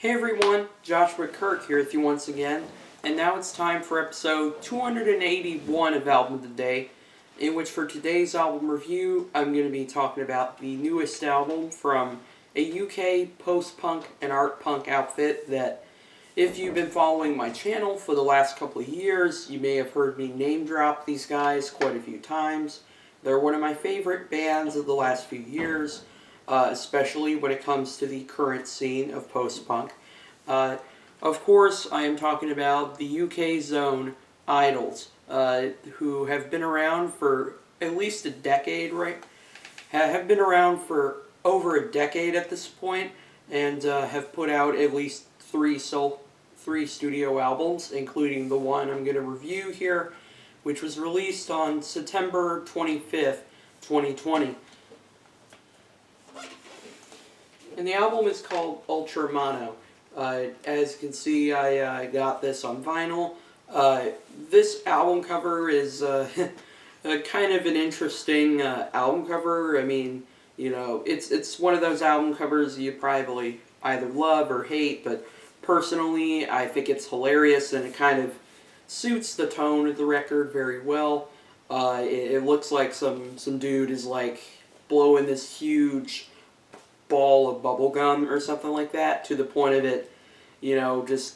Hey everyone, Joshua Kirk here with you once again, and now it's time for episode 281 of Album of the Day, in which for today's album review, I'm going to be talking about the newest album from a UK post-punk and art punk outfit that, if you've been following my channel for the last couple of years, you may have heard me name drop these guys quite a few times. They're one of my favorite bands of the last few years, especially when it comes to the current scene of post-punk. Of course, I am talking about the UK zone IDLES, who have been around for at least a decade, right? Have been around for over a decade at this point, and have put out at least three studio albums, including the one I'm going to review here, which was released on September 25th, 2020. And the album is called Ultra Mono. As you can see, I got this on vinyl. This album cover is kind of an interesting album cover. I mean, you know, it's one of those album covers you probably either love or hate, but personally, I think it's hilarious and it kind of suits the tone of the record very well. It looks like some dude is like blowing this huge ball of bubble gum or something like that, to the point of it, you know, just,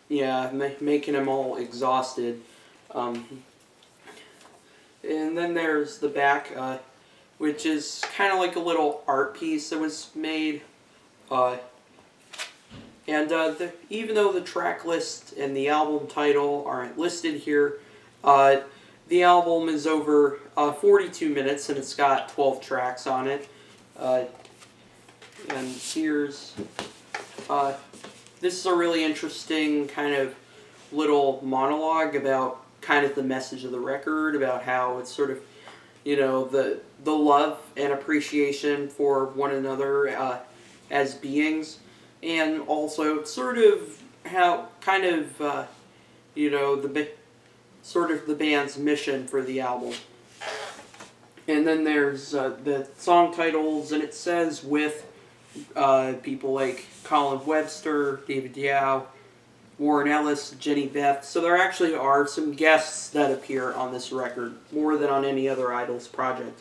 yeah, making them all exhausted. And then there's the back, which is kind of like a little art piece that was made. Even though the track list and the album title aren't listed here, the album is over 42 minutes and it's got 12 tracks on it. And here's, this is a really interesting kind of little monologue about kind of the message of the record, about how it's sort of, you know, the love and appreciation for one another as beings, and also sort of how kind of, you know, sort of the band's mission for the album. And then there's the song titles, and it says with people like Colin Webster, David Yao, Warren Ellis, Jenny Beth. So there actually are some guests that appear on this record, more than on any other IDLES project.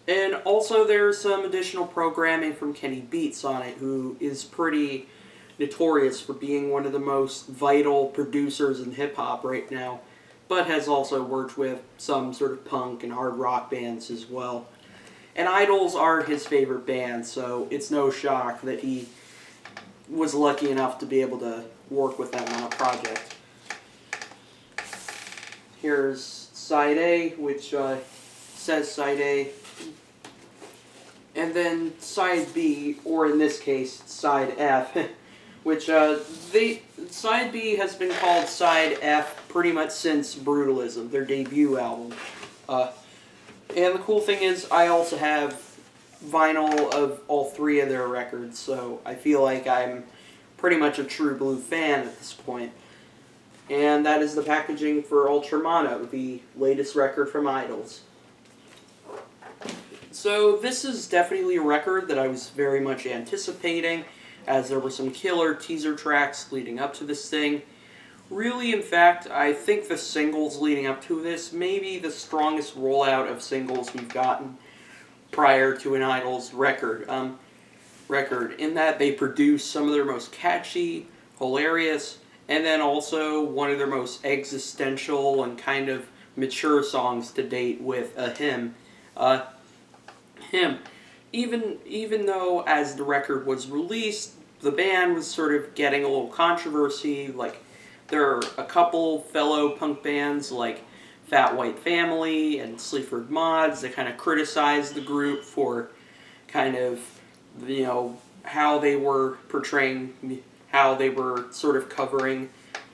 And also there's some additional programming from Kenny Beats on it, who is pretty notorious for being one of the most vital producers in hip-hop right now, but has also worked with some sort of punk and hard rock bands as well. And IDLES are his favorite band, so it's no shock that he was lucky enough to be able to work with them on a project. Here's Side A, which says Side A. And then Side B, or in this case, Side F, which Side B has been called Side F pretty much since Brutalism, their debut album. And the cool thing is, I also have vinyl of all three of their records, so I feel like I'm pretty much a true blue fan at this point. And that is the packaging for Ultra Mono, the latest record from IDLES. So this is definitely a record that I was very much anticipating, as there were some killer teaser tracks leading up to this thing. Really, in fact, I think the singles leading up to this may be the strongest rollout of singles we've gotten prior to an IDLES record. In that they produce some of their most catchy, hilarious, and then also one of their most existential and kind of mature songs to date with Ahem. Even though as the record was released, the band was sort of getting a little controversy, like there are a couple fellow punk bands like Fat White Family and Sleaford Mods that kind of criticized the group for kind of, you know, how they were portraying, how they were sort of covering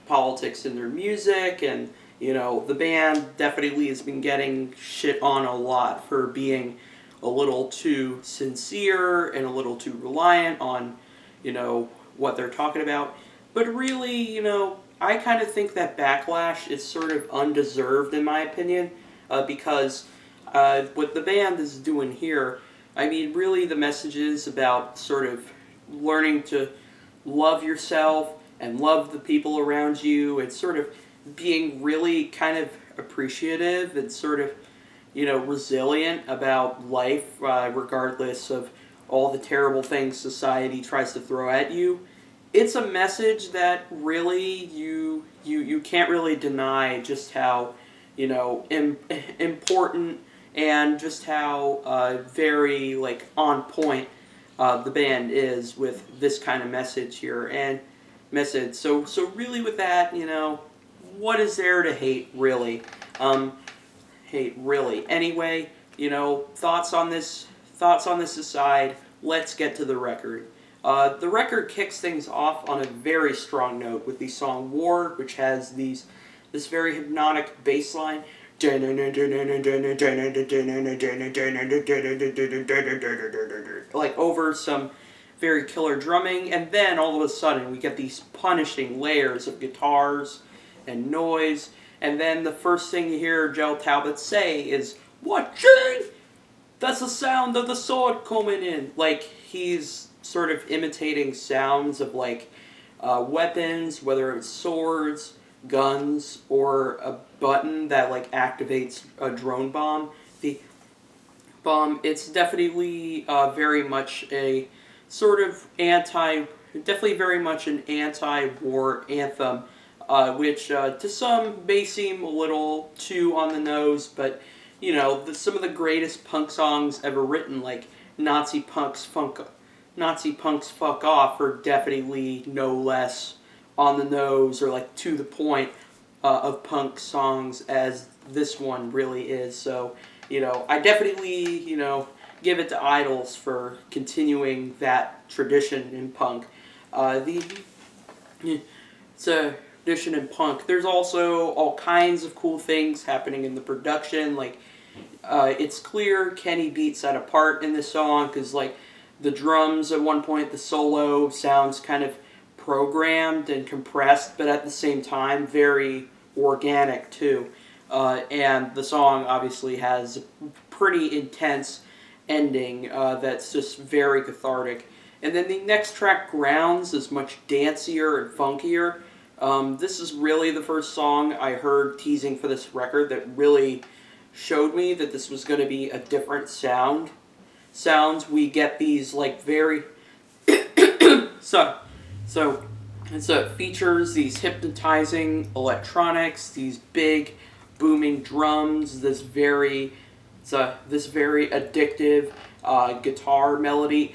politics in their music, and, you know, the band definitely has been getting shit on a lot for being a little too sincere and a little too reliant on, you know, what they're talking about. But really, you know, I kind of think that backlash is sort of undeserved in my opinion, because what the band is doing here, I mean, really the message is about sort of learning to love yourself and love the people around you. It's sort of being really kind of appreciative and sort of, resilient about life, regardless of all the terrible things society tries to throw at you. It's a message that really you can't really deny just how, important and just how very like on point the band is with this kind of message here and message. So really with that, what is there to hate really? Hate really. Anyway, thoughts on this aside, let's get to the record. The record kicks things off on a very strong note with the song War, which has this very hypnotic bass line. Like over some very killer drumming, and then all of a sudden we get these punishing layers of guitars and noise, and then the first thing you hear Joe Talbot say is, "Watching! That's the sound of the sword coming in." Like, he's sort of imitating sounds of like weapons, whether it's swords, guns, or a button that like activates a drone bomb. The bomb, it's definitely very much a sort of definitely very much an anti-war anthem, which to some may seem a little too on the nose, but some of the greatest punk songs ever written, like Nazi Punks Fuck Off, are definitely no less on the nose or like to the point of punk songs as this one really is. So, I definitely, give it to IDLES for continuing that tradition in punk. It's a tradition in punk. There's also all kinds of cool things happening in the production. Like, it's clear Kenny beats that apart in this song because, like, the drums at one point, the solo sounds kind of programmed and compressed, but at the same time very organic too. And the song obviously has a pretty intense ending that's just very cathartic. And then the next track, Grounds, is much dancier and funkier. This is really the first song I heard teasing for this record that really showed me that this was going to be a different sounds. We get these like very so it features these hypnotizing electronics, these big booming drums, this very addictive guitar melody.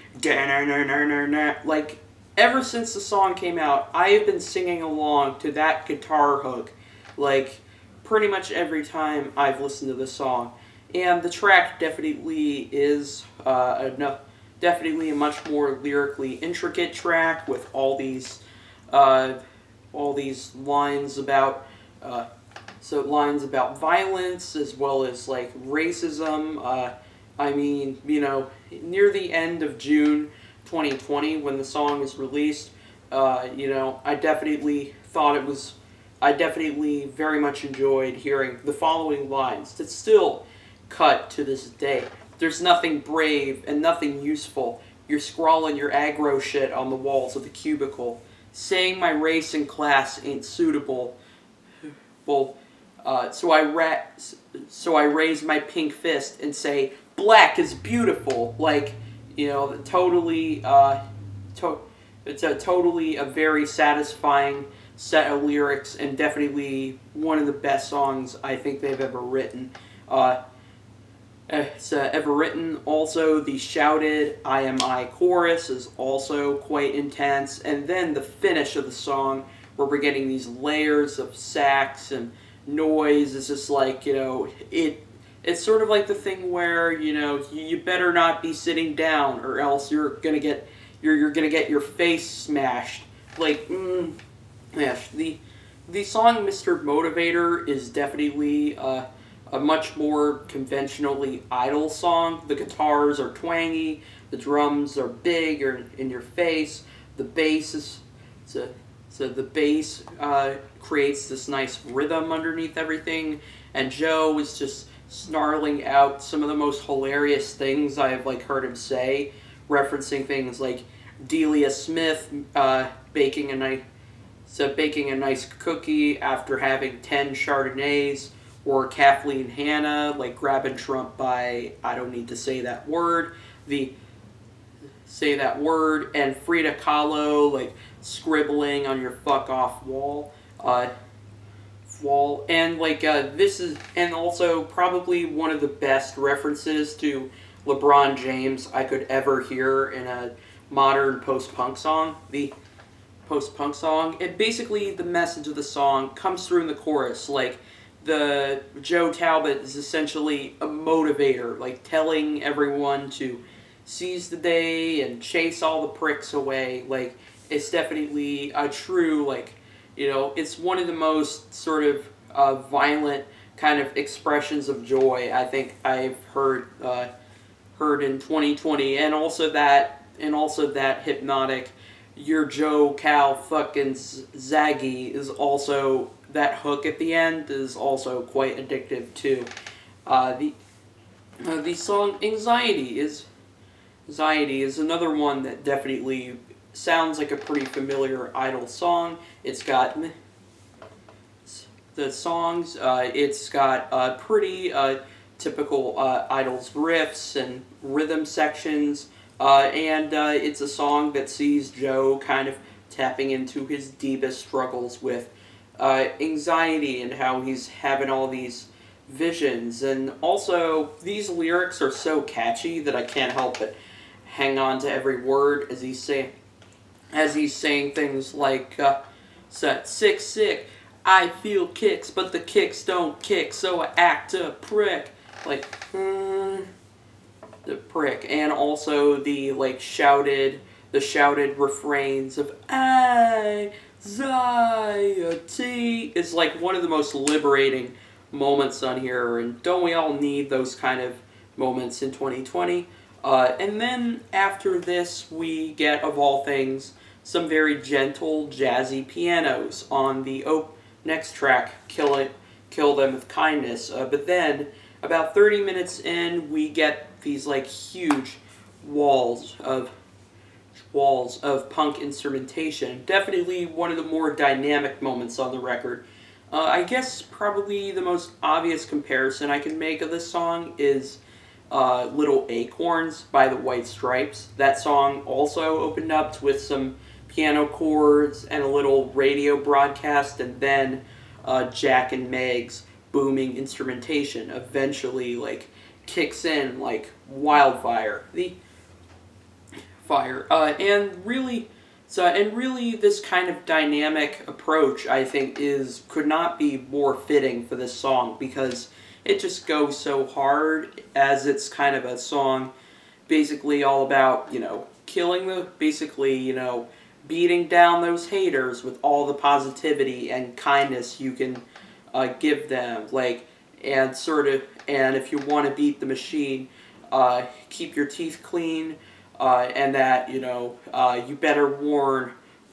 Like, ever since the song came out, I have been singing along to that guitar hook, like, pretty much every time I've listened to this song. And the track definitely is definitely a much more lyrically intricate track with all these lines about lines about violence as well as like racism. I mean, near the end of June 2020 when the song is released, I definitely very much enjoyed hearing the following lines that still cut to this day. There's nothing brave and nothing useful. You're scrawling your aggro shit on the walls of the cubicle, saying my race and class ain't suitable. So I raise my pink fist and say, black is beautiful. Like, totally, it's totally a very satisfying set of lyrics and definitely one of the best songs I think they've ever written. Also, the shouted I am I chorus is also quite intense. And then the finish of the song, where we're getting these layers of sax and noise, is just like, it's sort of like the thing where, you better not be sitting down or else you're gonna get your face smashed. Like, the song Mr. Motivator is definitely a much more conventionally IDLES song. The guitars are twangy, the drums are big or in your face, the bass is the bass creates this nice rhythm underneath everything, and Joe is just snarling out some of the most hilarious things I've heard him say, referencing things like Delia Smith baking a nice baking a nice cookie after having 10 Chardonnays, or Kathleen Hanna, like grabbing Trump by, I don't need to say that word, and Frida Kahlo, like scribbling on your fuck off wall, and like this is, and also probably one of the best references to LeBron James I could ever hear in a modern post-punk song. The post-punk song, and basically the message of the song comes through in the chorus. Like, the Joe Talbot is essentially a motivator, like telling everyone to seize the day and chase all the pricks away. Like, it's definitely a true, like, it's one of the most sort of violent kind of expressions of joy I think I've heard in 2020, and also that hypnotic "Your Joe Cal fucking Zaggy" is also, that hook at the end is also quite addictive too. The song Anxiety is another one that definitely sounds like a pretty familiar IDLES song. It's got pretty typical IDLES riffs and rhythm sections, and it's a song that sees Joe kind of tapping into his deepest struggles with anxiety, and how he's having all these visions. And also, these lyrics are so catchy that I can't help but hang on to every word as he's saying things like, sick, I feel kicks, but the kicks don't kick, so I act a prick. Like, the prick. And also the, like, shouted refrains of anxiety is like one of the most liberating moments on here, and don't we all need those kind of moments in 2020? And then after this, we get, of all things, some very gentle, jazzy pianos on the next track, Kill Them With Kindness. But then, about 30 minutes in, we get these like huge walls of punk instrumentation. Definitely one of the more dynamic moments on the record. I guess probably the most obvious comparison I can make of this song is Little Acorns by the White Stripes. That song also opened up with some piano chords and a little radio broadcast, and then Jack and Meg's booming instrumentation eventually like kicks in like wildfire. And really this kind of dynamic approach, I think, could not be more fitting for this song, because it just goes so hard, as it's kind of a song basically all about, beating down those haters with all the positivity and kindness you can give them, like, and if you want to beat the machine, keep your teeth clean, and that you better warn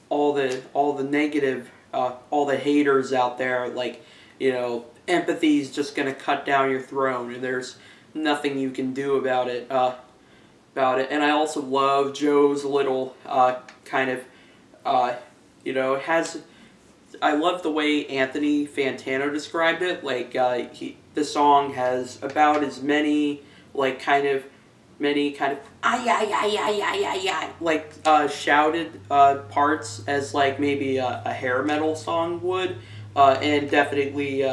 all the negative, all the haters out there, like, empathy is just gonna cut down your throne, and there's nothing you can do about it. And I also love Joe's little I love the way Anthony Fantano described it. Like, the song has about as many like shouted parts as like maybe a hair metal song would, and definitely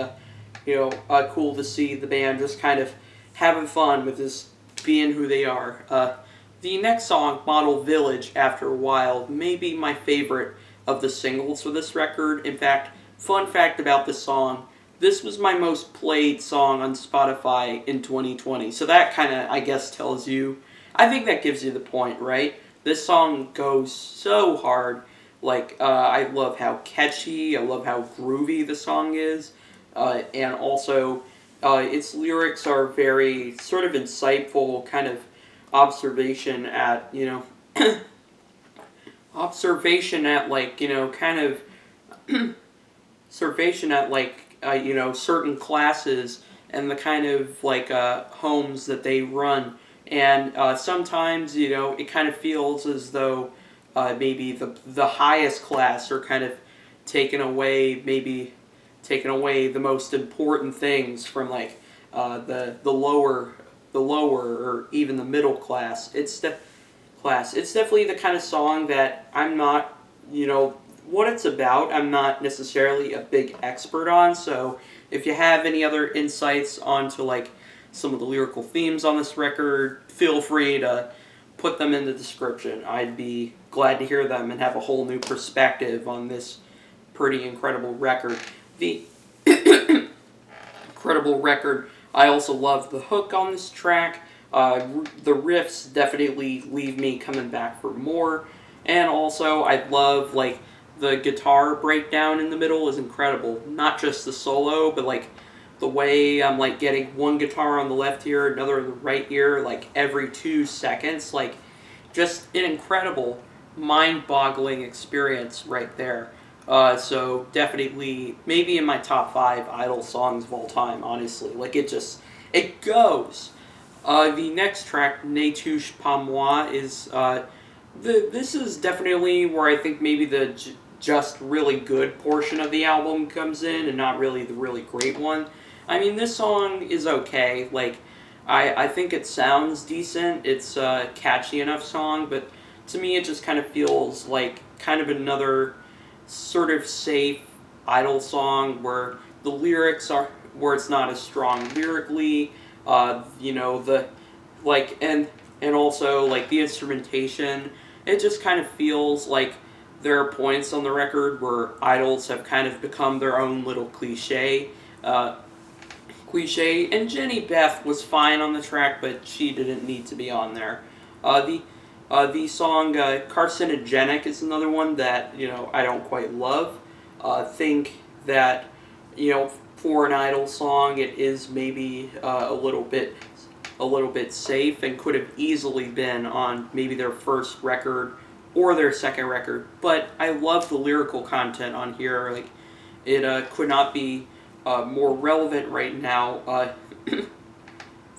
cool to see the band just kind of having fun with this, being who they are. The next song, Model Village, After a While, may be my favorite of the singles for this record. In fact, fun fact about this song, this was my most played song on Spotify in 2020. So that kind of, I guess, tells you, I think that gives you the point, right? This song goes so hard. Like, I love how catchy, I love how groovy the song is, and also its lyrics are very sort of insightful, kind of observation at certain classes and the kind of like homes that they run, and sometimes it kind of feels as though maybe the highest class, or kind of taken away the most important things from like the lower or even the middle class. It's definitely the kind of song that I'm not, what it's about, I'm not necessarily a big expert on. So if you have any other insights onto like some of the lyrical themes on this record, feel free to put them in the description. I'd be glad to hear them and have a whole new perspective on this pretty incredible record. The incredible record. I also love the hook on this track. The riffs definitely leave me coming back for more. And also, I love, like, the guitar breakdown in the middle is incredible. Not just the solo, but, like, the way I'm, like, getting one guitar on the left ear, another in the right ear, like, every 2 seconds. Like, just an incredible, mind-boggling experience right there. So definitely, maybe in my top 5 IDLES songs of all time, honestly. Like, it goes. The next track, Ne touche pas moi, is, this is definitely where I think maybe the just really good portion of the album comes in, and not really the really great one. I mean, this song is okay. Like, I think it sounds decent. It's a catchy enough song, but to me it just kind of feels like kind of another sort of safe IDLES song where the lyrics are, where it's not as strong lyrically, the, like, and also, like, the instrumentation, it just kind of feels like there are points on the record where IDLES have kind of become their own little cliche, and Jenny Beth was fine on the track, but she didn't need to be on there. The song Carcinogenic is another one that, I don't quite love. Think that, for an IDLES song, it is maybe a little bit safe, and could have easily been on maybe their first record or their second record. But I love the lyrical content on here. Like, it could not be more relevant right now.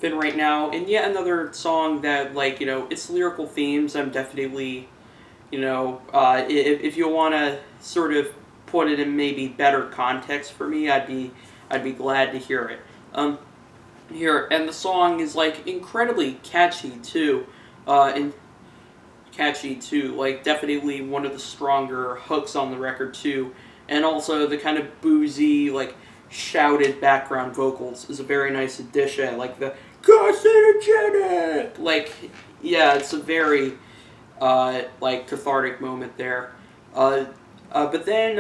And yet another song that, like, its lyrical themes, I'm definitely, if you want to sort of put it in maybe better context for me, I'd be glad to hear it. And the song is, like, incredibly catchy too, like, definitely one of the stronger hooks on the record too, and also the kind of boozy, like, shouted background vocals is a very nice addition, like the carcinogenic, like, yeah, it's a very like cathartic moment there. But then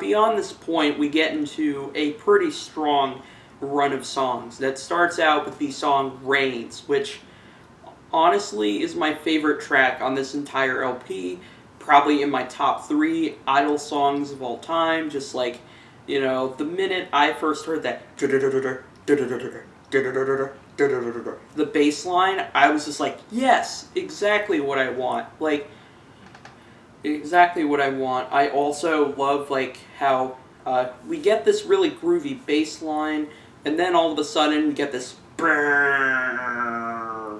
beyond this point, we get into a pretty strong run of songs that starts out with the song Rains, which honestly is my favorite track on this entire LP, probably in my top 3 IDLES songs of all time. Just like, the minute I first heard that the bass line, I was just like, yes, exactly what I want. Like, exactly what I want. I also love, like, how we get this really groovy bass line, and then all of a sudden we get this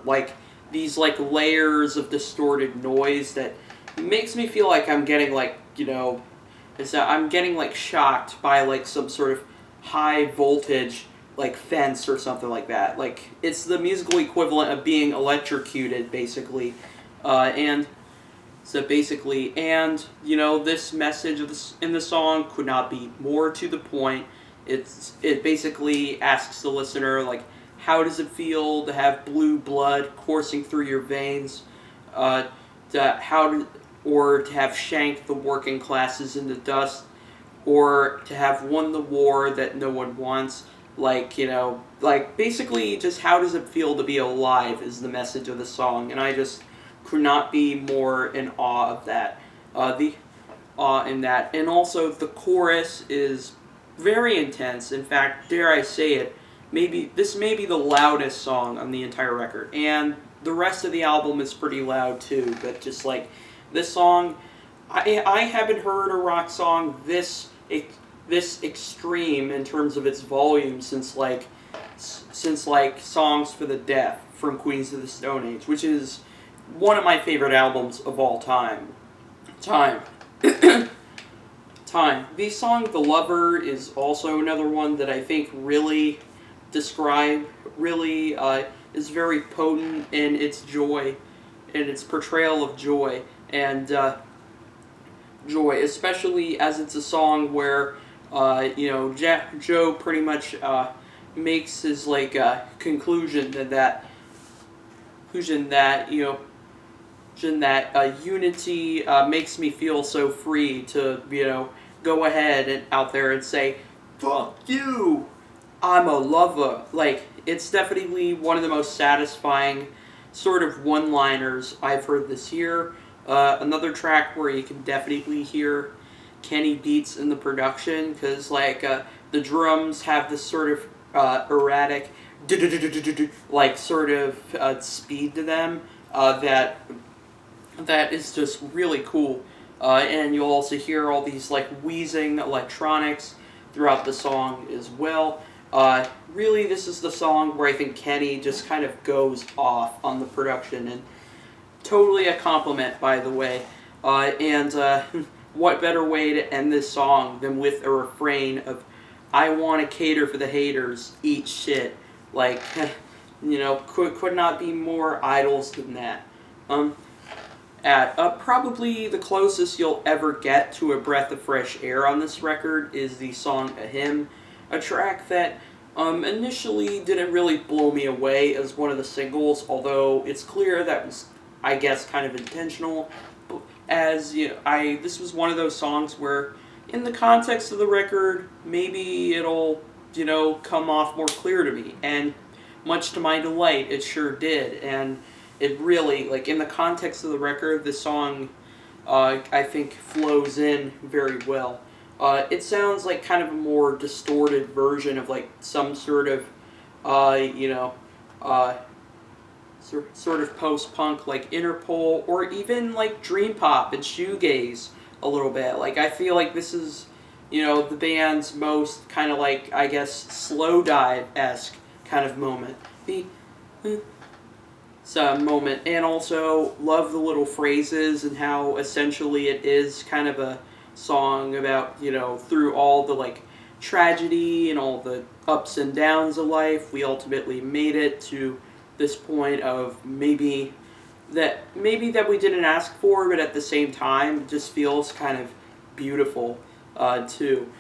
like, these, like, layers of distorted noise that makes me feel like I'm getting, like, I'm getting, like, shocked by, like, some sort of high voltage, like, fence or something like that. Like, it's the musical equivalent of being electrocuted, basically. And this message in the song could not be more to the point. It basically asks the listener, like, how does it feel to have blue blood coursing through your veins? Or to have shanked the working classes in the dust, or to have won the war that no one wants. Like, like, basically, just how does it feel to be alive is the message of the song, and I just could not be more in awe of that. The awe in that. And also, the chorus is very intense. In fact, dare I say it, this may be the loudest song on the entire record, and the rest of the album is pretty loud too, but just, like, this song, I haven't heard a rock song this extreme in terms of its volume since Songs for the Deaf from Queens of the Stone Age, which is one of my favorite albums of all time. Time. Time. The song "The Lover" is also another one that I think really is very potent in its joy, in its portrayal of joy, and joy, especially as it's a song where, Joe pretty much makes his conclusion that unity makes me feel so free to, go ahead and out there and say, "Fuck you, I'm a lover." Like, it's definitely one of the most satisfying sort of one-liners I've heard this year. Another track where you can definitely hear Kenny Beats in the production, because the drums have this sort of erratic sort of speed to them that is just really cool. And you'll also hear all these wheezing electronics throughout the song as well. Really, this is the song where I think Kenny just kind of goes off on the production, and totally a compliment, by the way. And what better way to end this song than with a refrain of "I want to cater for the haters, eat shit." Could not be more IDLES than that. Probably the closest you'll ever get to a breath of fresh air on this record is the song "Ahem," a track that initially didn't really blow me away as one of the singles, although it's clear that was, I guess, kind of intentional. As this was one of those songs where, in the context of the record, maybe it'll come off more clear to me, and much to my delight, it sure did. And it really, in the context of the record, the song, I think, flows in very well. It sounds like kind of a more distorted version of some sort of, sort of post-punk like Interpol, or even dream pop and shoegaze a little bit. I feel like this is, the band's most kind of I guess, slow dive-esque kind of moment. Moment, and also love the little phrases and how essentially it is kind of a song about, through all the tragedy and all the ups and downs of life, we ultimately made it to this point of maybe that we didn't ask for, but at the same time it just feels kind of beautiful too.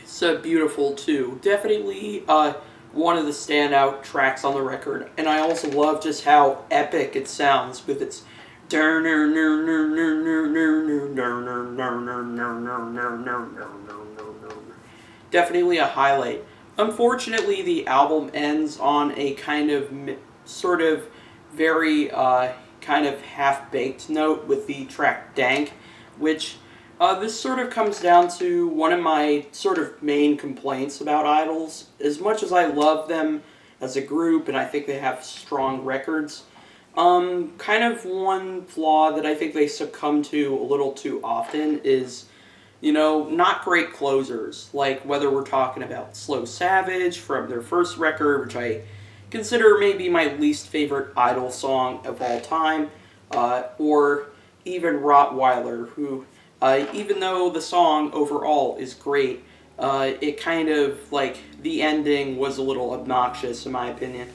So beautiful too. Definitely one of the standout tracks on the record, and I also love just how epic it sounds with its definitely a highlight. Unfortunately, the album ends on a kind of sort of very kind of half-baked note with the track "Dank," which this sort of comes down to one of my sort of main complaints about IDLES. As much as I love them as a group, and I think they have strong records, kind of one flaw that I think they succumb to a little too often is, not great closers. Whether we're talking about Slow Savage from their first record, which I consider maybe my least favorite IDLES song of all time, or even Rottweiler, who, even though the song overall is great, it kind of, the ending was a little obnoxious in my opinion.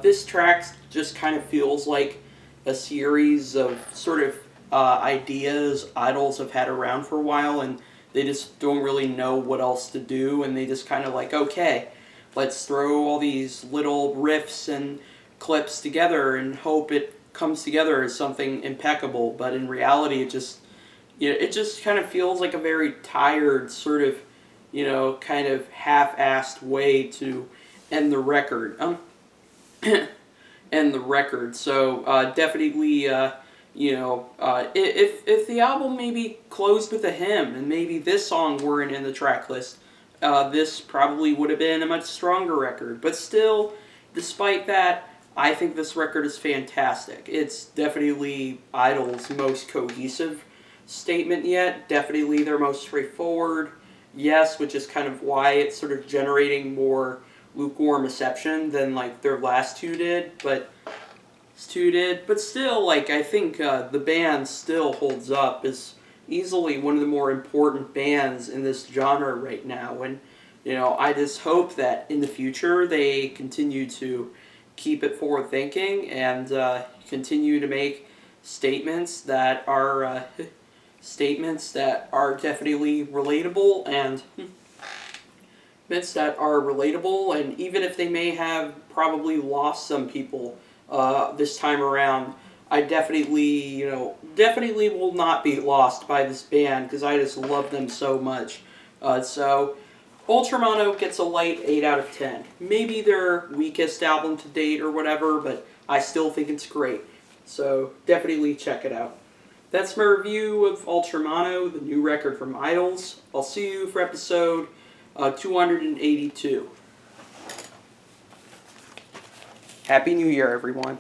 This track just kind of feels like a series of sort of ideas IDLES have had around for a while, and they just don't really know what else to do, and they just kind of okay, let's throw all these little riffs and clips together and hope it comes together as something impeccable. But in reality, it just kind of feels like a very tired sort of, kind of half-assed way to end the record. End the record. So definitely, if the album maybe closed with a hymn, and maybe this song weren't in the track list, this probably would have been a much stronger record. But still, despite that, I think this record is fantastic. It's definitely IDLES' most cohesive statement yet. Definitely their most straightforward. Yes, which is kind of why it's sort of generating more lukewarm reception than their last two did. But Stu did, but still, like, I think the band still holds up as easily one of the more important bands in this genre right now. And, you know, I just hope that in the future they continue to keep it forward thinking and continue to make statements that are definitely relatable and and even if they may have probably lost some people this time around, I definitely will not be lost by this band because I just love them so much. So Ultramono gets a light 8 out of 10. Maybe their weakest album to date or whatever, but I still think it's great. So definitely check it out. That's my review of Ultramono, the new record from IDLES. I'll see you for episode 282. Happy New Year, everyone.